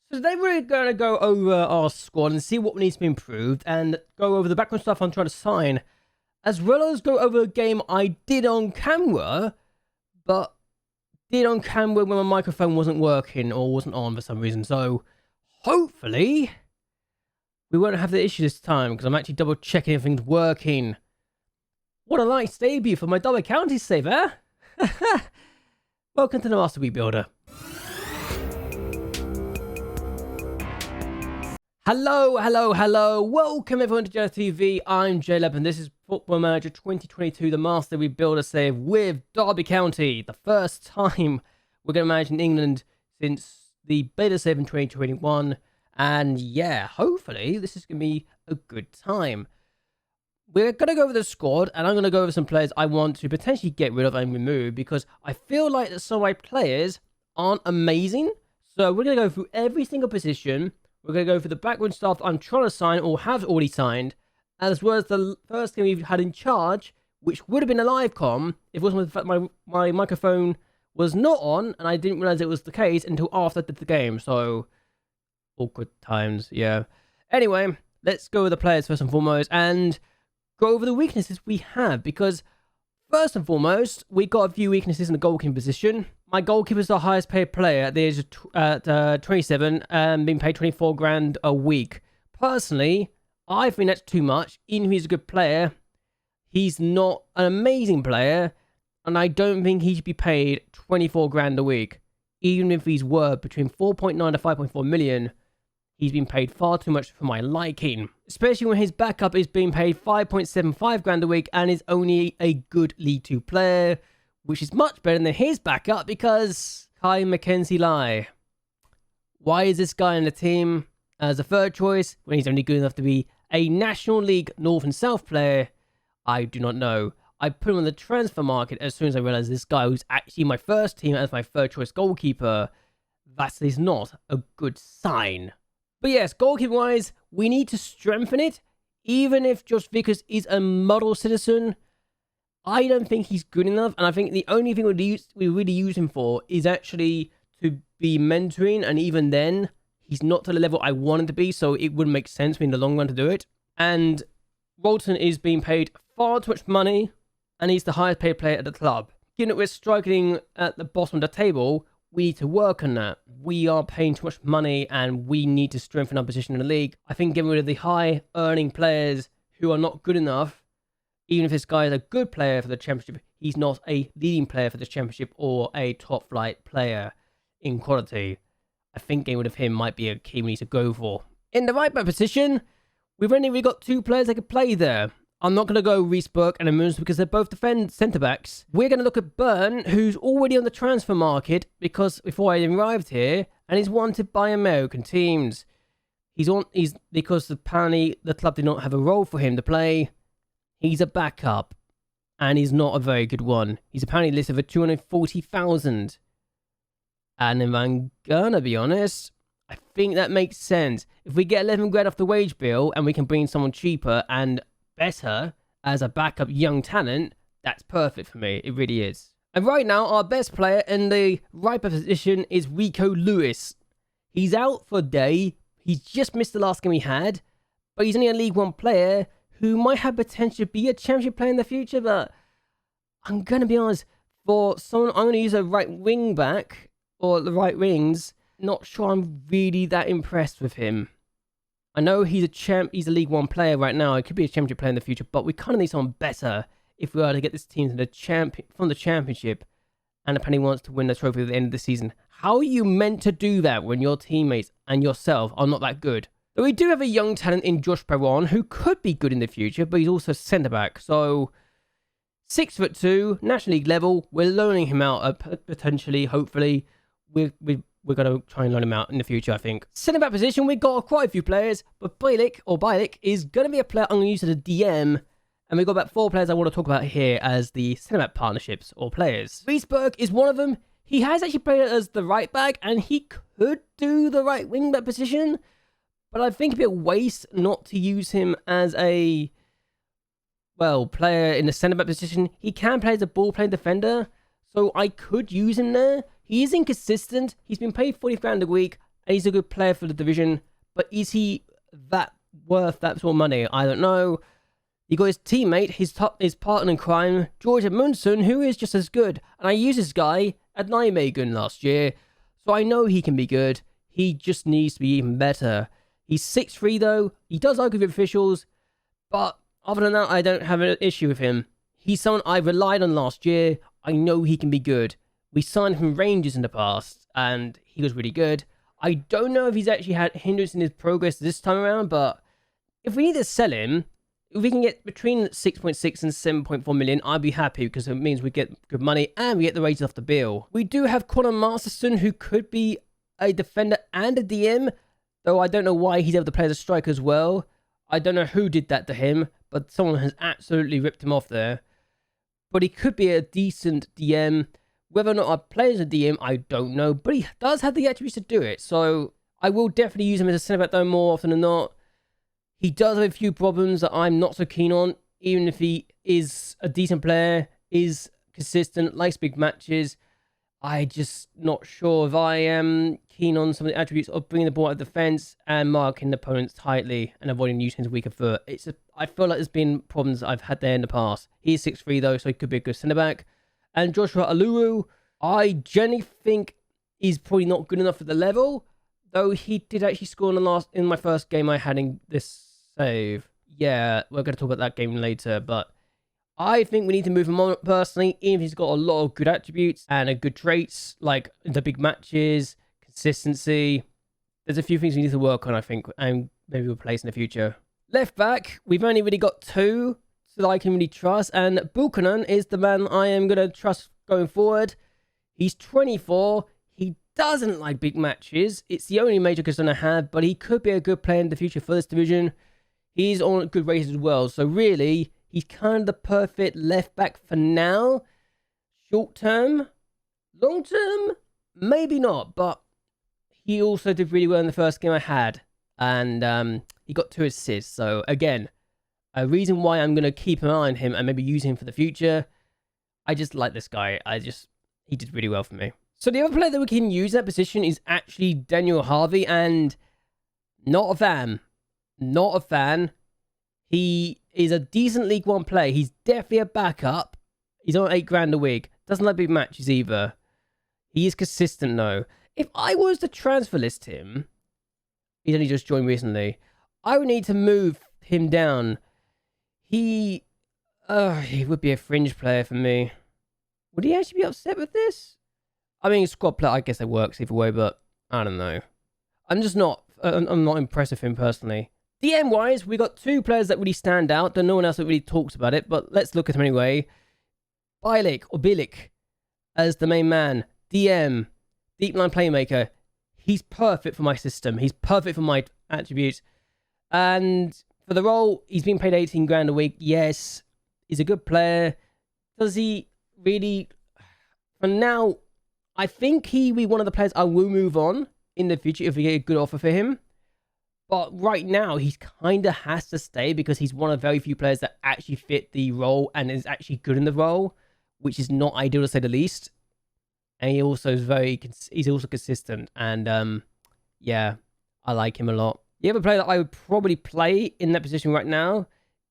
So today we're going to go over our squad and see what needs to be improved and go over the background stuff I'm trying to sign, as well as go over a game I did on camera, but did on camera when my microphone wasn't working or wasn't on for some reason. So hopefully we won't have the issue this time because I'm actually double checking everything's working. What a nice debut for my double county save, eh? Welcome to the Master Rebuilder. Hello. Welcome everyone to JLABTV. I'm JLAB and this is Football Manager 2022, the Master Rebuilder save with Derby County. The first time we're going to manage in England since the beta save in 2021. And yeah, hopefully this is going to be a good time. We're going to go over the squad and I'm going to go over some players I want to potentially get rid of and remove because I feel like that some of my players aren't amazing. So we're going to go through every single position. We're going to go for the backroom stuff I'm trying to sign or have already signed, as well as the first game we've had in charge, which would have been a live com if it wasn't for the fact my microphone was not on and I didn't realize it was the case until after I did the game. So, awkward times, yeah. Anyway, let's go with the players first and foremost and go over the weaknesses we have, because first and foremost, we got a few weaknesses in the goalkeeping position. My goalkeeper is the highest paid player at the age of 27 and being paid 24 grand a week. Personally, I think that's too much. Even if he's a good player, he's not an amazing player, and I don't think he should be paid 24 grand a week. Even if he's worth between 4.9 to 5.4 million, he's been paid far too much for my liking. Especially when his backup is being paid 5.75 grand a week and is only a good League 2 player, which is much better than his backup because Kai Mackenzie Lai. Why is this guy in the team as a third choice when he's only good enough to be a National League North and South player? I do not know. I put him on the transfer market as soon as I realized this guy who's actually my first team as my third choice goalkeeper. That is not a good sign. But yes, goalkeeper-wise, we need to strengthen it. Even if Josh Vickers is a model citizen, I don't think he's good enough. And I think the only thing we really use him for is actually to be mentoring. And even then, he's not to the level I want him to be. So it wouldn't make sense for me in the long run to do it. And Walton is being paid far too much money. And he's the highest paid player at the club. Given that we're striking at the bottom of the table, we need to work on that. We are paying too much money and we need to strengthen our position in the league. I think getting rid of the high earning players who are not good enough, even if this guy is a good player for the championship, he's not a leading player for the championship or a top flight player in quality. I think getting rid of him might be a key we need to go for. In the right back position, we've only really got two players that can play there. I'm not going to go Reece Burke and Amunds because they're both defend centre-backs. We're going to look at Byrne, who's already on the transfer market because before I arrived here, and he's wanted by American teams. He's because apparently the club did not have a role for him to play. He's a backup, and he's not a very good one. He's apparently listed for 240,000. And if I'm gonna be honest, I think that makes sense. If we get 11 grand off the wage bill and we can bring someone cheaper and better as a backup young talent, that's perfect for me. It really is. And right now, our best player in the right back position is Rico Lewis. He's out for a day. He's just missed the last game he had, but he's only a League One player who might have potential to be a championship player in the future. But I'm gonna be honest, for someone I'm gonna use a right wing back or the right wings. Not sure I'm really that impressed with him. I know he's a League One player right now. He could be a championship player in the future, but we kind of need someone better if we are to get this team to the from the championship and apparently wants to win the trophy at the end of the season. How are you meant to do that when your teammates and yourself are not that good? But we do have a young talent in Josh Perron who could be good in the future, but he's also centre-back. So 6'2", National League level. We're loaning him out potentially, hopefully. We're going to try and loan him out in the future, I think. Centre-back position, we've got quite a few players, but Bielik is going to be a player I'm going to use as a DM, and we've got about 4 players I want to talk about here as the centre-back partnerships or players. Reece Burke is one of them. He has actually played as the right back, and he could do the right wing-back position, but I think it'd be a waste not to use him as a, well, player in the centre-back position. He can play as a ball-playing defender, so I could use him there. He is inconsistent. He's been paid 40 grand a week, and he's a good player for the division, but is he that worth that sort of money? I don't know. You got his teammate, his partner in crime, George Edmundson, who is just as good. And I used this guy at Nijmegen last year, so I know he can be good. He just needs to be even better. He's 6'3", though. He does argue with officials, but other than that, I don't have an issue with him. He's someone I relied on last year. I know he can be good. We signed him from Rangers in the past, and he was really good. I don't know if he's actually had hindrance in his progress this time around, but if we need to sell him, if we can get between 6.6 and 7.4 million, I'd be happy because it means we get good money and we get the wages off the bill. We do have Conor Masterson, who could be a defender and a DM, though I don't know why he's able to play as a striker as well. I don't know who did that to him, but someone has absolutely ripped him off there. But he could be a decent DM. Whether or not I play as a DM, I don't know, but he does have the attributes to do it, so I will definitely use him as a centre-back though more often than not. He does have a few problems that I'm not so keen on, even if he is a decent player, is consistent, likes big matches. I'm just not sure if I am keen on some of the attributes of bringing the ball out of defence and marking the opponents tightly and avoiding using his weaker foot. I feel like there's been problems I've had there in the past. He's 6'3" though, so he could be a good centre-back. And Joshua Aluru, I generally think he's probably not good enough at the level, though he did actually score in my first game I had in this save. Yeah, we're going to talk about that game later, but I think we need to move him on personally, even if he's got a lot of good attributes and good traits, like the big matches, consistency. There's a few things we need to work on, I think, and maybe replace in the future. Left back, we've only really got two that I can really trust, and Buchanan is the man I am going to trust going forward. He's 24. He doesn't like big matches. It's the only major concern I have, but he could be a good player in the future for this division. He's on good races as well, so really, he's kind of the perfect left back for now. Short term, long term, maybe not, but he also did really well in the first game I had, and he got 2 assists. So again, a reason why I'm going to keep an eye on him and maybe use him for the future. I just like this guy. He did really well for me. So the other player that we can use in that position is actually Daniel Harvey, and not a fan. Not a fan. He is a decent League One player. He's definitely a backup. He's on $8,000 a week. Doesn't like big matches either. He is consistent though. If I was to transfer list him, he's only just joined recently, I would need to move him down. He would be a fringe player for me. Would he actually be upset with this? I mean, squad player, I guess it works either way, but I don't know. I'm not impressed with him personally. DM-wise, we got 2 players that really stand out, though no one else that really talks about it, but let's look at him anyway. Bilic as the main man. DM, deep line playmaker. He's perfect for my system. He's perfect for my attributes. And for the role, he's being paid $18,000 a week. Yes, he's a good player. Does he really... For now, I think he will be one of the players I will move on in the future if we get a good offer for him. But right now, he kind of has to stay because he's one of very few players that actually fit the role and is actually good in the role, which is not ideal to say the least. And he also is he's also consistent. And yeah, I like him a lot. The other player that I would probably play in that position right now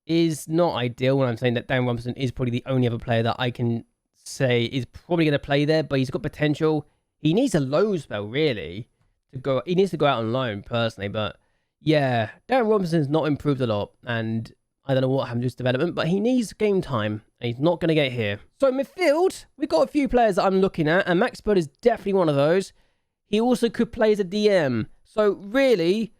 is not ideal when I'm saying that Dan Robinson is probably the only other player that I can say is probably going to play there, but he's got potential. He needs a loan spell, really, to go. He needs to go out on loan, personally, but yeah, Darren Robinson's not improved a lot, and I don't know what happened to his development, but he needs game time, and he's not going to get here. So midfield, we've got a few players that I'm looking at, and Max Bird is definitely one of those. He also could play as a DM. So really,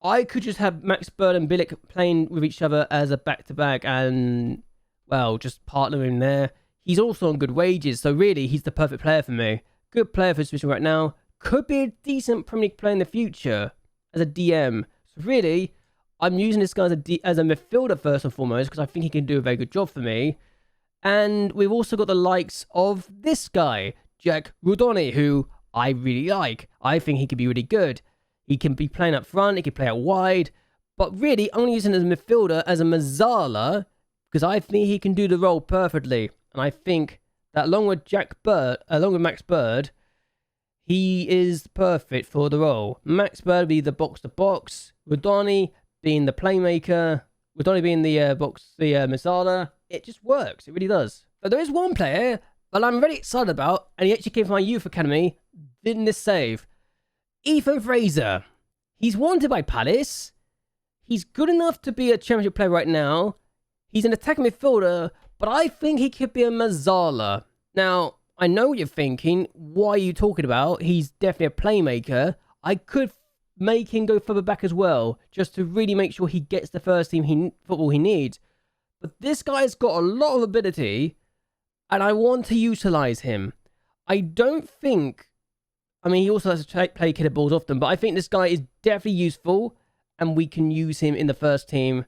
I could just have Max Bird and Bilic playing with each other as a back-to-back and, well, just partnering there. He's also on good wages, so really, he's the perfect player for me. Good player for this position right now. Could be a decent Premier League player in the future as a DM. So really, I'm using this guy as a midfielder first and foremost because I think he can do a very good job for me. And we've also got the likes of this guy, Jack Rudoni, who I really like. I think he could be really good. He can be playing up front, he can play out wide, but really only using him as a midfielder as a Mazzala because I think he can do the role perfectly. And I think that along with Max Bird, He is perfect for the role. Max Bird be the box-to-box. Rodoni being the playmaker. Rodoni being the Mizala. It just works. It really does. But there is one player that I'm very excited about, and he actually came from my youth academy. Didn't this save? Ethan Fraser. He's wanted by Palace. He's good enough to be a championship player right now. He's an attacking midfielder, but I think he could be a Mizala. Now, I know what you're thinking. What are you talking about? He's definitely a playmaker. I could make him go further back as well, just to really make sure he gets the first team football he needs. But this guy's got a lot of ability, and I want to utilize him. I don't think... I mean, he also has to play kidder balls often, but I think this guy is definitely useful, and we can use him in the first team.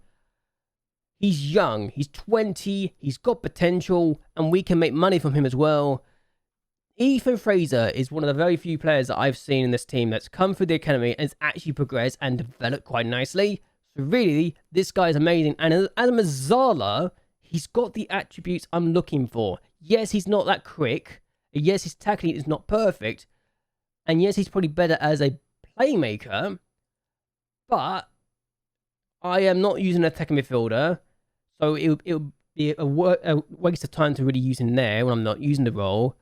He's young, he's 20, he's got potential, and we can make money from him as well. Ethan Fraser is one of the very few players that I've seen in this team that's come through the academy and has actually progressed and developed quite nicely. So really, this guy is amazing. And as a Mizala, he's got the attributes I'm looking for. Yes, he's not that quick. Yes, his tackling is not perfect. And yes, he's probably better as a playmaker. But I am not using a attacking midfielder. So it'll be a waste of time to really use him there when I'm not using the role.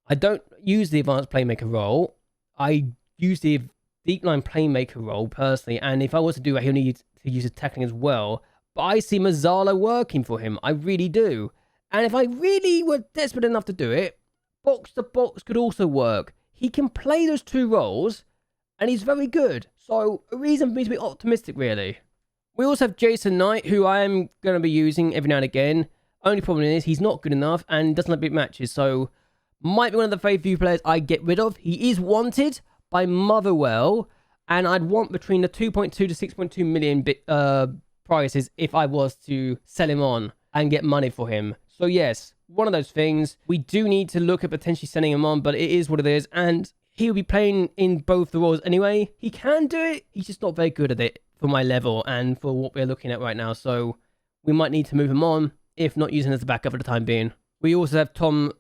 I don't use the advanced playmaker role. I use the deep line playmaker role personally. And if I was to do that, he'll need to use his tackling as well. But I see Mizala working for him. I really do. And if I really were desperate enough to do it, box to box could also work. He can play those two roles, and he's very good. So, a reason for me to be optimistic, really. We also have Jason Knight, who I am going to be using every now and again. Only problem is, he's not good enough, and doesn't like big matches, so might be one of the very few players I get rid of. He is wanted by Motherwell, and I'd want between the 2.2 to 6.2 million prices if I was to sell him on and get money for him. So yes, one of those things. We do need to look at potentially sending him on, but it is what it is. And he'll be playing in both the roles anyway. He can do it. He's just not very good at it for my level and for what we're looking at right now. So we might need to move him on, if not using him as a backup for the time being. We also have Tom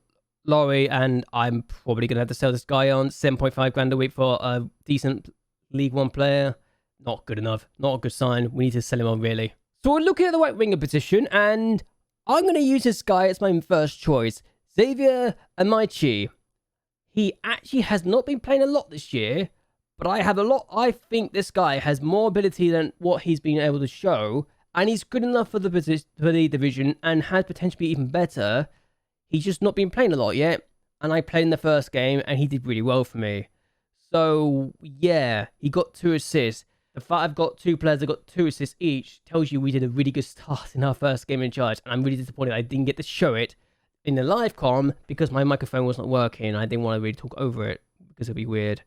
Laurie, and I'm probably going to have to sell this guy on. 7.5 grand a week for a decent League One player. Not good enough. Not a good sign. We need to sell him on, really. So we're looking at the right winger position, and I'm going to use this guy as my first choice. Xavier Amaichi. He actually has not been playing a lot this year, but I think this guy has more ability than what he's been able to show, and he's good enough for the division and has potentially even better. He's just not been playing a lot yet, and I played in the first game, and he did really well for me. So, yeah, he got 2 assists. The fact I've got 2 players that got 2 assists each tells you we did a really good start in our first game in charge, and I'm really disappointed I didn't get to show it in the live comm because my microphone was not working. I didn't want to really talk over it because it'd be weird.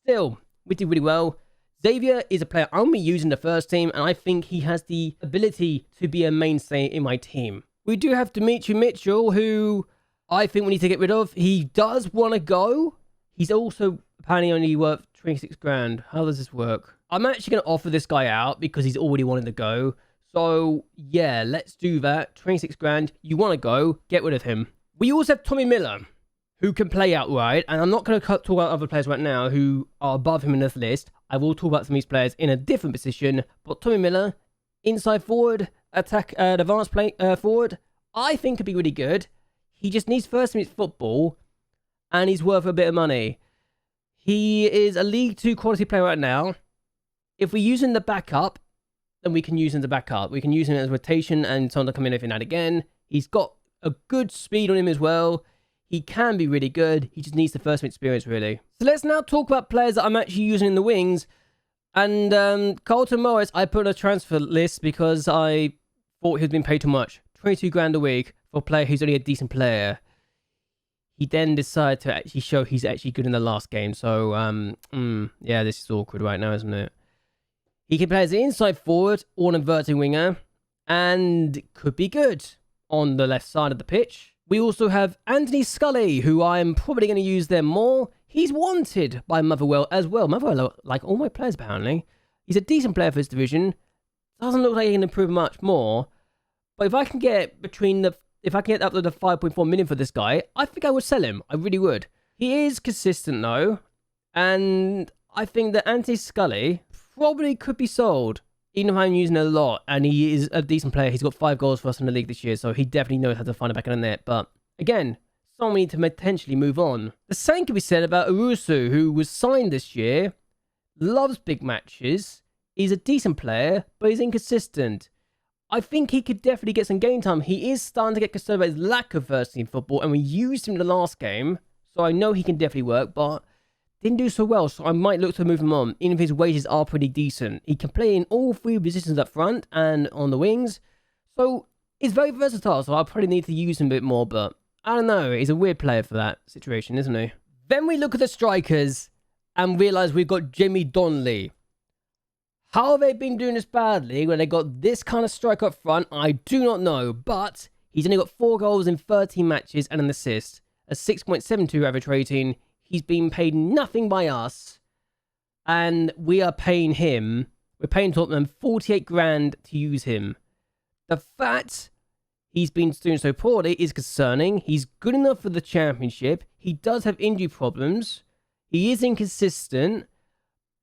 Still, we did really well. Xavier is a player I'm going to be using the first team, and I think he has the ability to be a mainstay in my team. We do have Dimitri Mitchell, who I think we need to get rid of. He does want to go. He's also apparently only worth 26 grand. How does this work? I'm actually going to offer this guy out because he's already wanted to go. So, yeah, let's do that. 26 grand. You want to go, get rid of him. We also have Tommy Miller, who can play outright. And I'm not going to talk about other players right now who are above him in this list. I will talk about some of these players in a different position. But Tommy Miller, inside forward, advanced play forward, I think could be really good. He just needs first minute football, and he's worth a bit of money. He is a League 2 quality player right now. If we use him in the backup, then we can use him as a backup. We can use him as rotation and someone to come in every now and again. He's got a good speed on him as well. He can be really good. He just needs the first experience, really. So let's now talk about players that I'm actually using in the wings. And Carlton Morris, I put on a transfer list because I thought he was being paid too much. 22 grand a week for a player who's only a decent player. He then decided to actually show he's actually good in the last game. So, yeah, this is awkward right now, isn't it? He can play as an inside forward or an inverted winger, and could be good on the left side of the pitch. We also have Anthony Scully, who I'm probably going to use there more. He's wanted by Motherwell as well. Motherwell, like all my players apparently. He's a decent player for his division. Doesn't look like he can improve much more. But if I can get up to the 5.4 million for this guy, I think I would sell him. I really would. He is consistent though, and I think that Anthony Scully probably could be sold, even if I'm using it a lot, and he is a decent player. He's got 5 goals for us in the league this year, so he definitely knows how to find it back in the net. But again, someone we need to potentially move on. The same can be said about Urusu, who was signed this year, loves big matches, he's a decent player, but he's inconsistent. I think he could definitely get some game time. He is starting to get concerned about his lack of first team football, and we used him in the last game, so I know he can definitely work, but didn't do so well, so I might look to move him on, even if his wages are pretty decent. He can play in all 3 positions up front and on the wings, so he's very versatile, so I'll probably need to use him a bit more, but I don't know, he's a weird player for that situation, isn't he? Then we look at the strikers and realise we've got Jimmy Donnelly. How have they been doing this badly when they got this kind of striker up front? I do not know, but he's only got 4 goals in 13 matches and an assist, a 6.72 average rating. He's been paid nothing by us, and we are paying him. We're paying Tottenham 48 grand to use him. The fact he's been doing so poorly is concerning. He's good enough for the Championship. He does have injury problems. He is inconsistent,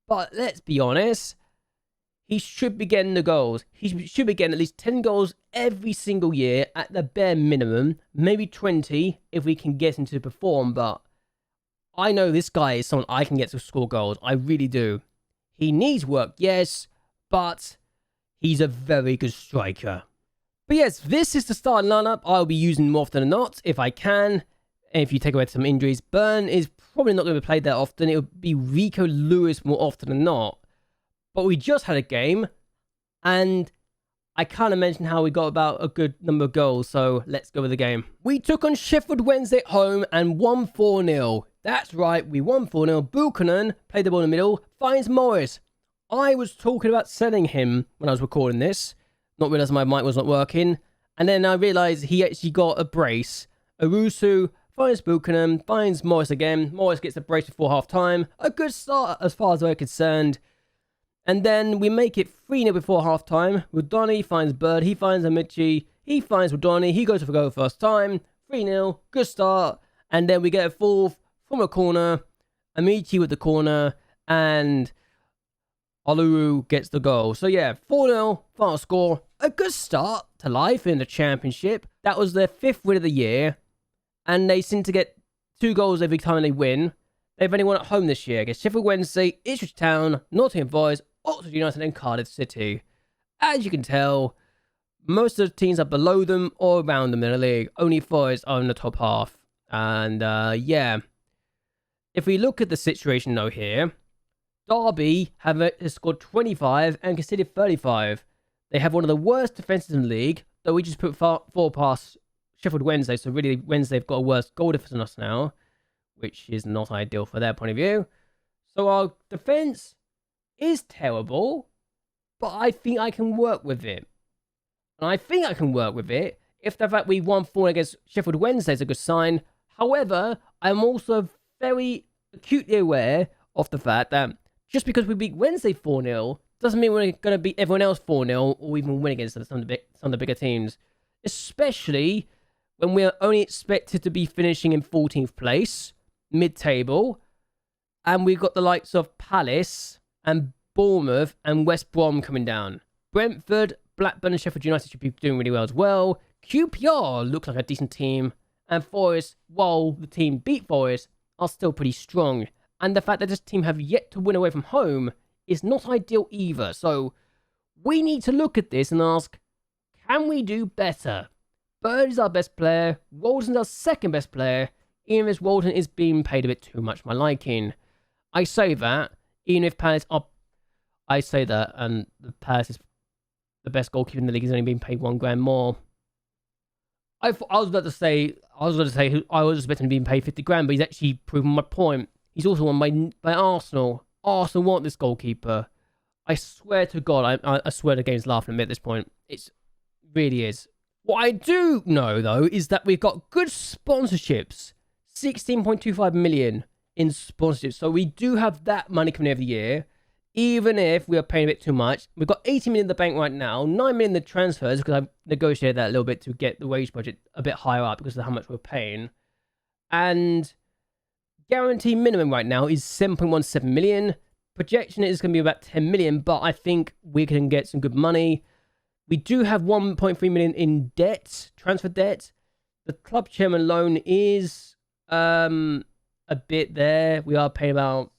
but let's be honest, he should be getting the goals. He should be getting at least 10 goals every single year at the bare minimum, maybe 20 if we can get him to perform, but I know this guy is someone I can get to score goals. I really do. He needs work, yes, but he's a very good striker. But yes, this is the starting lineup I'll be using more often than not, if I can. And if you take away some injuries, Burn is probably not going to be played that often. It would be Rico Lewis more often than not. But we just had a game, and I kind of mentioned how we got about a good number of goals, so let's go with the game. We took on Sheffield Wednesday at home and won 4-0. That's right, we won 4-0. Buchanan played the ball in the middle, finds Morris. I was talking about selling him when I was recording this, not realising my mic was not working, and then I realised he actually got a brace. Owusu finds Buchanan, finds Morris again. Morris gets a brace before half-time. A good start as far as we're concerned. And then we make it 3-0 before half-time. Rodoni finds Bird, he finds Amici, he finds Rodoni, he goes for goal first time. 3-0, good start. And then we get a fourth from a corner. Amici with the corner, and Oluru gets the goal. So yeah, 4-0, final score. A good start to life in the Championship. That was their 5th win of the year, and they seem to get 2 goals every time they win. They've only won at home this year against Sheffield Wednesday, Ipswich Town, Nottingham Forest, Oxford United, and Cardiff City. As you can tell, most of the teams are below them or around them in the league. Only Forest are in the top half. And yeah, if we look at the situation though here, Derby has scored 25 and conceded 35. They have one of the worst defences in the league, though we just put 4 past Sheffield Wednesday, so really Wednesday have got a worse goal difference than us now, which is not ideal for their point of view. So our defence is terrible, but I think I can work with it. And I think I can work with it if the fact we won 4 against Sheffield Wednesday is a good sign. However, I'm also very acutely aware of the fact that just because we beat Wednesday 4-0 doesn't mean we're going to beat everyone else 4-0 or even win against some of the bigger teams. Especially when we're only expected to be finishing in 14th place, mid-table, and we've got the likes of Palace and Bournemouth and West Brom coming down. Brentford, Blackburn and Sheffield United should be doing really well as well. QPR looks like a decent team, and Forest, while the team beat Forest, are still pretty strong. And the fact that this team have yet to win away from home is not ideal either. So we need to look at this and ask, can we do better? Bird is our best player, Walton's our second best player, even if Walton is being paid a bit too much for my liking. I say that, even if Palace are... I say that, and the Palace is the best goalkeeper in the league, is only being paid $1 grand more. I was expecting him being paid 50 grand, but he's actually proven my point. He's also won by Arsenal. Arsenal want this goalkeeper. I swear to God, I swear the game's laughing at me at this point. It really is. What I do know, though, is that we've got good sponsorships. 16.25 million in sponsorships. So we do have that money coming every year, even if we are paying a bit too much. We've got 80 million in the bank right now, 9 million in the transfers, because I've negotiated that a little bit to get the wage budget a bit higher up because of how much we're paying. And Guarantee minimum right now is 7.17 million. Projection is going to be about 10 million, but I think we can get some good money. We do have 1.3 million in debt, transfer debt. The club chairman loan is a bit there. We are paying about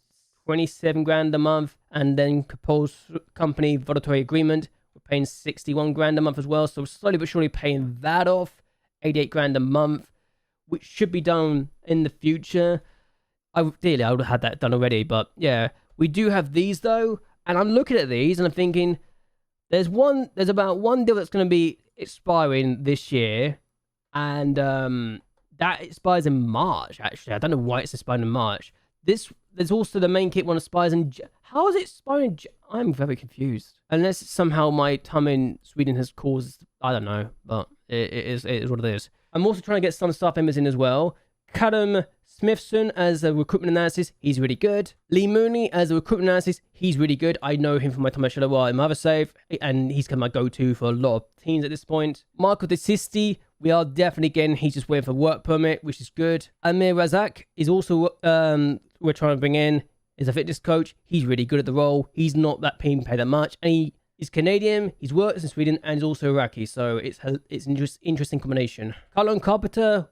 27 grand a month, and then Capol's company voluntary agreement, we're paying 61 grand a month as well. So we're slowly but surely paying that off, 88 grand a month, which should be done in the future. Ideally, I would have had that done already, but yeah, we do have these though, and I'm looking at these and I'm thinking, there's about one deal that's going to be expiring this year, and that expires in March. Actually, I don't know why it's expiring in March. There's also the main kit one expires in... How is it expiring? I'm very confused. Unless somehow my time in Sweden has caused... I don't know, but it is what it is. I'm also trying to get some staff members in as well. Callum Smithson as a recruitment analysis, he's really good. Lee Mooney as a recruitment analysis, he's really good. I know him from my time at JLAB in Mother Save, and he's kind of my go-to for a lot of teams at this point. Marco DeSisti, we are definitely getting, he's just waiting for work permit, which is good. Amir Razak is also, we're trying to bring in, is a fitness coach. He's really good at the role. He's not that being paid that much, and he is Canadian, he's worked in Sweden, and he's also Iraqi, so it's an interesting combination. Carlon Carpenter,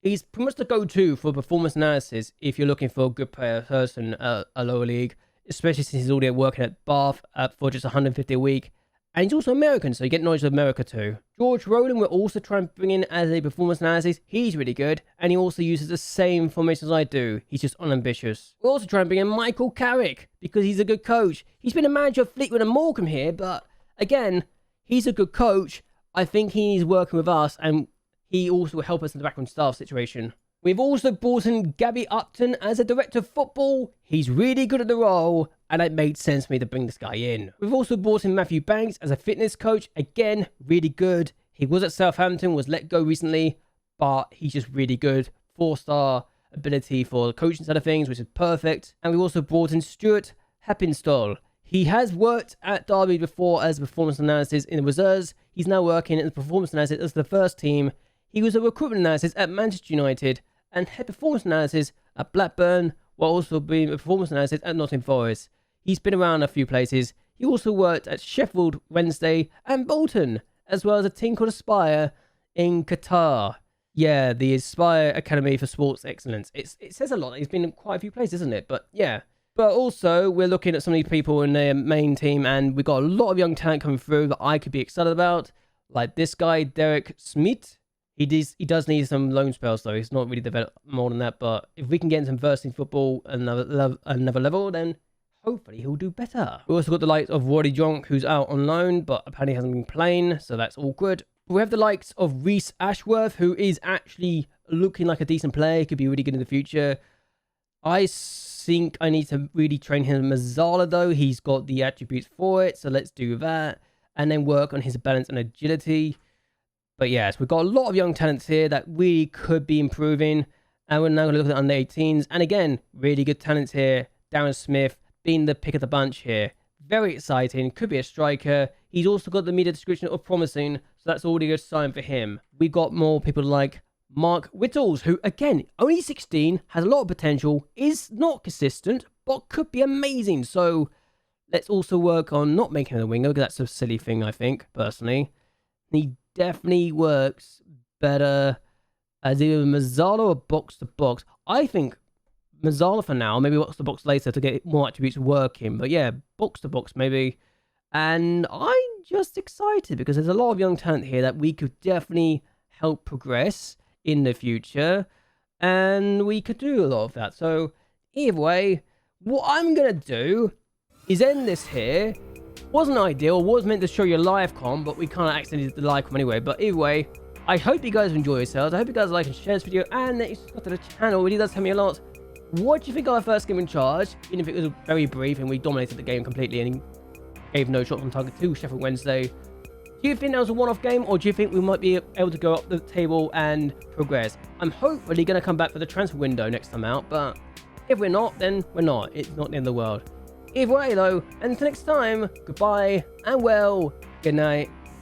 he's pretty much the go-to for performance analysis if you're looking for a good person at a lower league, especially since he's already working at Bath for just 150 a week. And he's also American, so you get knowledge of America too. George Rowland, we're also trying to bring in as a performance analysis. He's really good, and he also uses the same formations as I do. He's just unambitious. We're also trying to bring in Michael Carrick, because he's a good coach. He's been a manager of Fleetwood and Morecambe here, but again, he's a good coach. I think he's working with us, and he also will help us in the backroom staff situation. We've also brought in Gabby Upton as a director of football. He's really good at the role, and it made sense for me to bring this guy in. We've also brought in Matthew Banks as a fitness coach. Again, really good. He was at Southampton, was let go recently, but he's just really good. 4-star ability for the coaching side of things, which is perfect. And we've also brought in Stuart Heppenstall. He has worked at Derby before as performance analysis in the reserves. He's now working in the performance analysis as the first team. He was a recruitment analysis at Manchester United and head performance analysis at Blackburn, while also being a performance analysis at Nottingham Forest. He's been around a few places. He also worked at Sheffield Wednesday and Bolton, as well as a team called Aspire in Qatar. Yeah, the Aspire Academy for Sports Excellence. It says a lot. He's been in quite a few places, isn't it? But yeah. But also, we're looking at some of these people in their main team, and we've got a lot of young talent coming through that I could be excited about. Like this guy, Derek Smith. He does need some loan spells, though. He's not really developed more than that. But if we can get him some versing football at another level, then hopefully he'll do better. We also got the likes of Roddy Jonk, who's out on loan, but apparently hasn't been playing, so that's all good. We have the likes of Reece Ashworth, who is actually looking like a decent player. He could be really good in the future. I think I need to really train him as Zala, though. He's got the attributes for it, so let's do that. And then work on his balance and agility. But yes, we've got a lot of young talents here that really could be improving. And we're now going to look at the under 18s. And again, really good talents here. Darren Smith being the pick of the bunch here. Very exciting. Could be a striker. He's also got the media description of promising. So that's already a good sign for him. We've got more people like Mark Whittles, who again, only 16, has a lot of potential, is not consistent, but could be amazing. So let's also work on not making him a winger, because that's a silly thing, I think, personally. He definitely works better as either Mazzala or box-to-box. I think Mazzala for now, maybe box-to-box later to get more attributes working. But yeah, box-to-box maybe. And I'm just excited because there's a lot of young talent here that we could definitely help progress in the future. And we could do a lot of that. So either way, what I'm going to do is end this here. Wasn't ideal, was meant to show you a live com, but we kind of accidentally did the live com anyway. But either way, I hope you guys enjoy yourselves. I hope you guys like and share this video, and that you subscribe to the channel. It really does help me a lot. What do you think of our first game in charge? Even if it was very brief and we dominated the game completely and gave no shot on target to Sheffield Wednesday. Do you think that was a one-off game, or do you think we might be able to go up the table and progress? I'm hopefully going to come back for the transfer window next time out, but if we're not, then we're not. It's not the end of the world. Either way, though, until next time, goodbye, and well, good night.